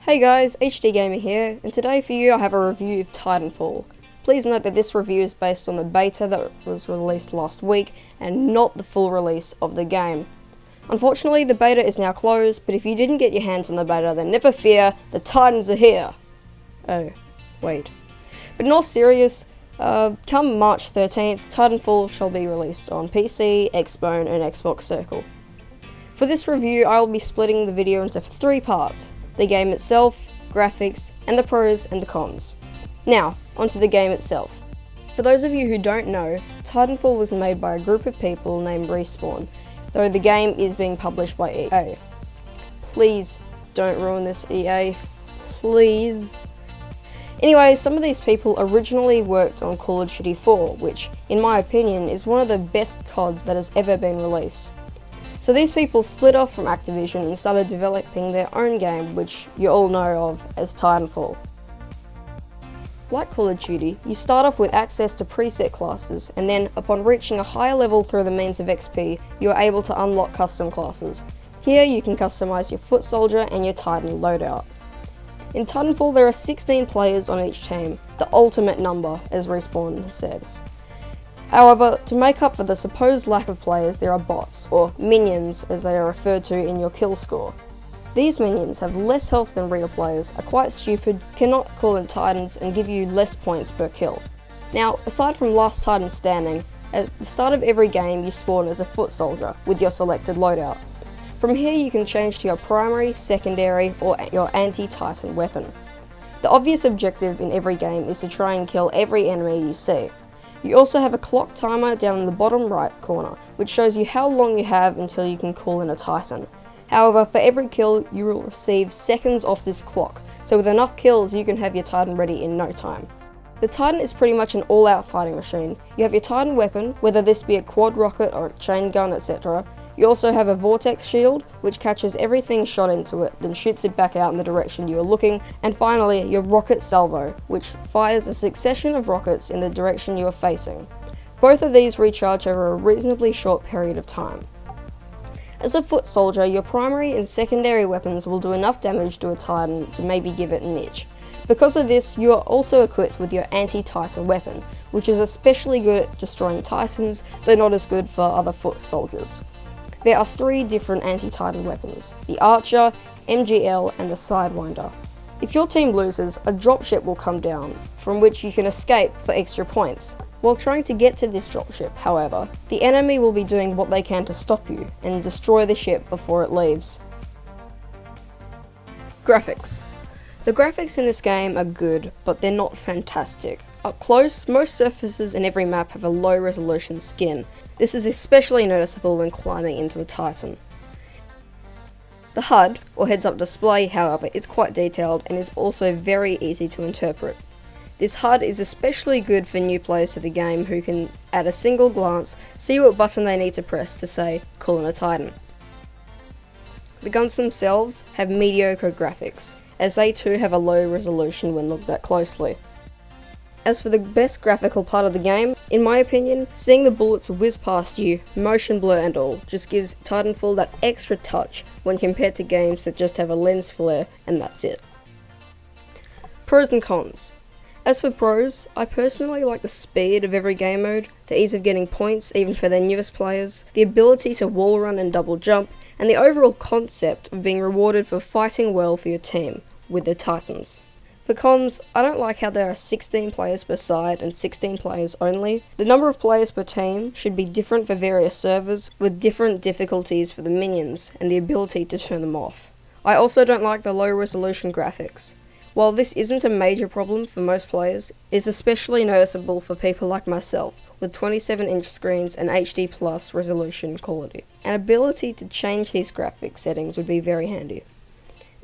Hey guys, HD Gamer here, and today for you I have a review of Titanfall. Please note that this review is based on the beta that was released last week, and not the full release of the game. Unfortunately, the beta is now closed, but if you didn't get your hands on the beta, then never fear, the Titans are here! Oh, wait. But in all serious, come March 13th, Titanfall shall be released on PC, Xbone, and Xbox Circle. For this review, I will be splitting the video into 3 parts. The game itself, graphics, and the pros and the cons. Now, onto the game itself. For those of you who don't know, Titanfall was made by a group of people named Respawn, though the game is being published by EA. Please don't ruin this, EA. Please. Anyway, some of these people originally worked on Call of Duty 4, which, in my opinion, is one of the best CODs that has ever been released. So these people split off from Activision and started developing their own game, which you all know of as Titanfall. Like Call of Duty, you start off with access to preset classes, and then upon reaching a higher level through the means of XP, you are able to unlock custom classes. Here you can customize your foot soldier and your Titan loadout. In Titanfall there are 16 players on each team, the ultimate number, as Respawn says. However, to make up for the supposed lack of players, there are bots, or minions as they are referred to in your kill score. These minions have less health than real players, are quite stupid, cannot call in Titans, and give you less points per kill. Now, aside from Last Titan Standing, at the start of every game you spawn as a foot soldier, with your selected loadout. From here you can change to your primary, secondary, or your anti-Titan weapon. The obvious objective in every game is to try and kill every enemy you see. You also have a clock timer down in the bottom right corner, which shows you how long you have until you can call in a Titan. However, for every kill you will receive seconds off this clock, so with enough kills you can have your Titan ready in no time. The Titan is pretty much an all-out fighting machine. You have your Titan weapon, whether this be a quad rocket or a chain gun, etc. You also have a vortex shield, which catches everything shot into it, then shoots it back out in the direction you are looking, and finally your rocket salvo, which fires a succession of rockets in the direction you are facing. Both of these recharge over a reasonably short period of time. As a foot soldier, your primary and secondary weapons will do enough damage to a Titan to maybe give it an itch. Because of this, you are also equipped with your anti-Titan weapon, which is especially good at destroying Titans, though not as good for other foot soldiers. There are 3 different anti-Titan weapons, the Archer, MGL, and the Sidewinder. If your team loses, a dropship will come down, from which you can escape for extra points. While trying to get to this dropship, however, the enemy will be doing what they can to stop you, and destroy the ship before it leaves. Graphics. The graphics in this game are good, but they're not fantastic. Up close, most surfaces in every map have a low resolution skin. This is especially noticeable when climbing into a Titan. The HUD, or heads-up display, however, is quite detailed and is also very easy to interpret. This HUD is especially good for new players to the game who can, at a single glance, see what button they need to press to say, call in a Titan. The guns themselves have mediocre graphics, as they too have a low resolution when looked at closely. As for the best graphical part of the game, in my opinion, seeing the bullets whiz past you, motion blur and all, just gives Titanfall that extra touch when compared to games that just have a lens flare and that's it. Pros and cons. As for pros, I personally like the speed of every game mode, the ease of getting points even for their newest players, the ability to wall run and double jump, and the overall concept of being rewarded for fighting well for your team, with the Titans. For cons, I don't like how there are 16 players per side and 16 players only. The number of players per team should be different for various servers, with different difficulties for the minions and the ability to turn them off. I also don't like the low resolution graphics. While this isn't a major problem for most players, it is especially noticeable for people like myself, with 27-inch screens and HD plus resolution quality. An ability to change these graphic settings would be very handy.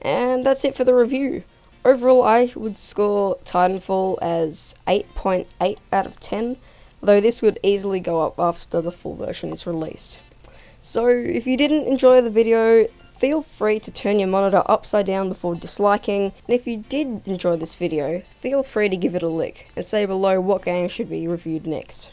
And that's it for the review. Overall, I would score Titanfall as 8.8 out of 10, though this would easily go up after the full version is released. So, if you didn't enjoy the video, feel free to turn your monitor upside down before disliking, and if you did enjoy this video, feel free to give it a lick, and say below what game should be reviewed next.